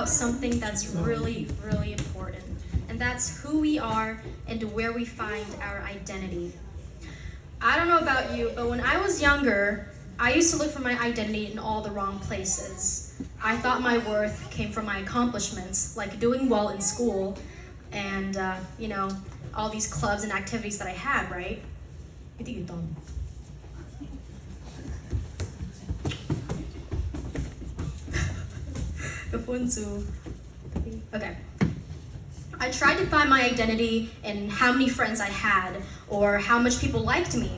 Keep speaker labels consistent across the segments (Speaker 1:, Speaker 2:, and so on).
Speaker 1: about something that's really, really important, and that's who we are and where we find our identity. I don't know about you, but when I was younger, I used to look for my identity in all the wrong places. I thought my worth came from my accomplishments, like doing well in school and, all these clubs and activities that I had, right? Okay. I tried to find my identity in how many friends I had or how much people liked me.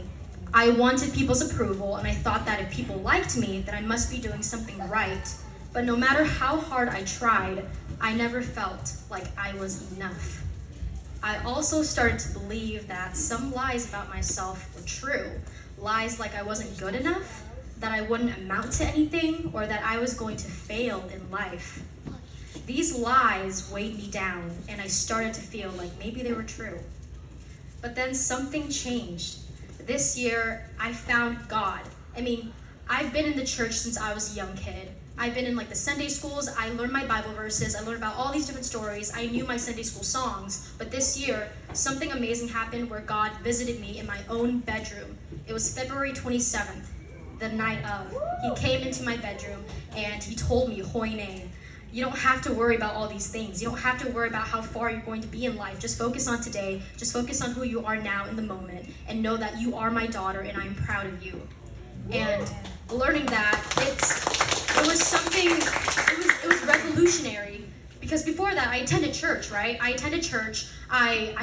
Speaker 1: I wanted people's approval, and I thought that if people liked me, then I must be doing something right. But no matter how hard I tried, I never felt like I was enough. I also started to believe that some lies about myself were true. Lies like I wasn't good enough, that I wouldn't amount to anything, or that I was going to fail in life. These lies weighed me down, and I started to feel like maybe they were true. But then something changed. This year, I found God. I've been in the church since I was a young kid. I've been in the Sunday schools. I learned my Bible verses. I learned about all these different stories. I knew my Sunday school songs. But this year, something amazing happened where God visited me in my own bedroom. It was February 27th, the night of. He came into my bedroom and he told me, Hoinei, you don't have to worry about all these things. You don't have to worry about how far you're going to be in life. Just focus on today. Just focus on who you are now in the moment, and know that you are my daughter and I'm proud of you. And learning that, it was revolutionary, because before that I attended church, right? I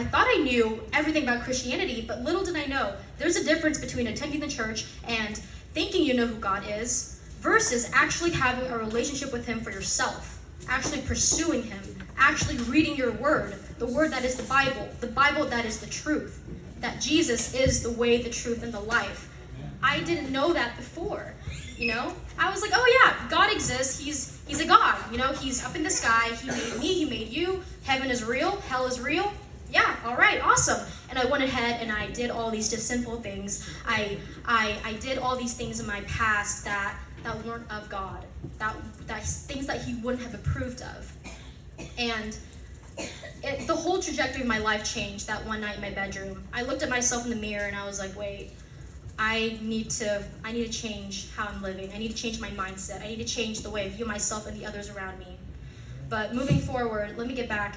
Speaker 1: thought I knew everything about Christianity, but little did I know there's a difference between attending the church and thinking you know who God is versus actually having a relationship with him for yourself. Actually pursuing him, actually reading your word, the word that is the Bible that is the truth, that Jesus is the way, the truth, and the life. I didn't know that before, I was like, oh yeah, God exists, he's a God, he's up in the sky, he made me, he made you, heaven is real, hell is real, yeah, all right, awesome. And I went ahead and I did all these just simple things. I did all these things in my past that weren't of God, that things that he wouldn't have approved of. And the whole trajectory of my life changed that one night in my bedroom. I looked at myself in the mirror and I was like, wait, I need to change how I'm living. I need to change my mindset. I need to change the way I view myself and the others around me. But moving forward, let me get back.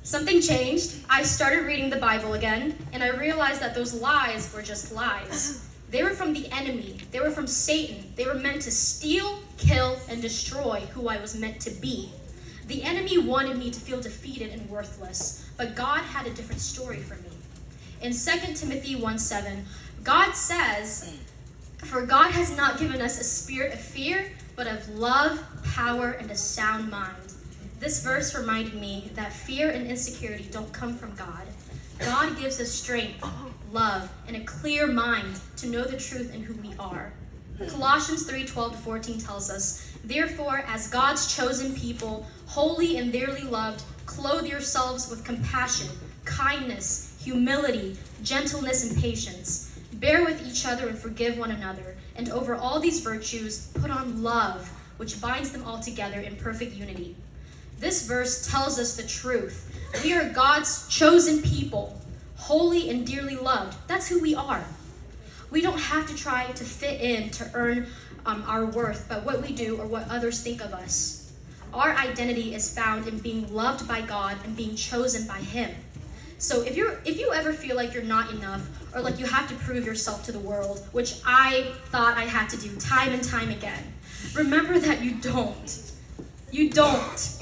Speaker 1: Something changed. I started reading the Bible again, and I realized that those lies were just lies. They were from the enemy. They were from Satan. They were meant to steal, kill, and destroy who I was meant to be. The enemy wanted me to feel defeated and worthless, but God had a different story for me. In 2 Timothy 1:7, God says, "For God has not given us a spirit of fear, but of love, power, and a sound mind." This verse reminded me that fear and insecurity don't come from God. God gives us strength, love, and a clear mind to know the truth and who we are. Colossians 3:12-14 tells us, "Therefore, as God's chosen people, holy and dearly loved, clothe yourselves with compassion, kindness, humility, gentleness, and patience. Bear with each other and forgive one another. And over all these virtues, put on love, which binds them all together in perfect unity." This verse tells us the truth. We are God's chosen people, holy and dearly loved. That's who we are. We don't have to try to fit in to earn our worth by what we do or what others think of us. Our identity is found in being loved by God and being chosen by Him. So if you ever feel like you're not enough, or like you have to prove yourself to the world, which I thought I had to do time and time again, remember that you don't. You don't.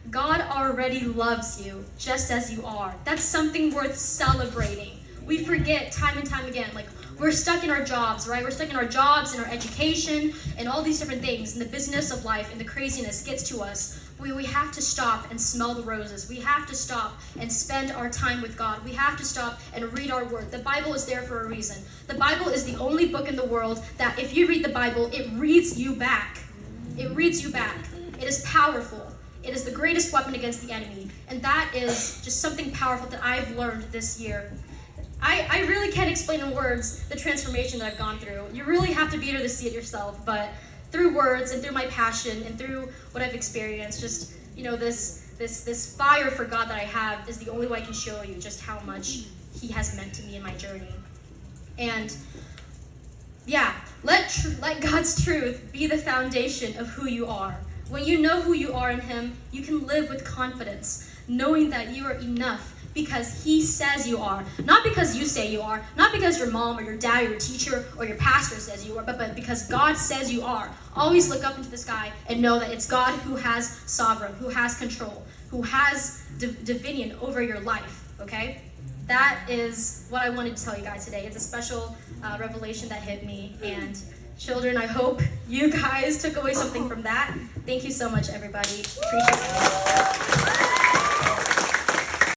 Speaker 1: God already loves you just as you are. That's something worth celebrating. We forget time and time again, like we're stuck in our jobs, right? We're stuck in our jobs and our education and all these different things, and the busyness of life and the craziness gets to us. We have to stop and smell the roses. We have to stop and spend our time with God. We have to stop and read our word. The Bible is there for a reason. The Bible is the only book in the world that if you read the Bible, it reads you back. It reads you back. It is powerful. It is the greatest weapon against the enemy. And that is just something powerful that I've learned this year. I really can't explain in words the transformation that I've gone through. You really have to be there to see it yourself. But through words and through my passion and through what I've experienced, just, this fire for God that I have is the only way I can show you just how much He has meant to me in my journey. And yeah, let God's truth be the foundation of who you are. When you know who you are in Him, you can live with confidence, knowing that you are enough because He says you are. Not because you say you are, not because your mom or your dad or your teacher or your pastor says you are, but because God says you are. Always look up into the sky and know that it's God who has sovereign, who has control, who has dominion over your life, okay? That is what I wanted to tell you guys today. It's a special revelation that hit me. And children, I hope you guys took away something from that. Thank you so much, everybody. Appreciate it.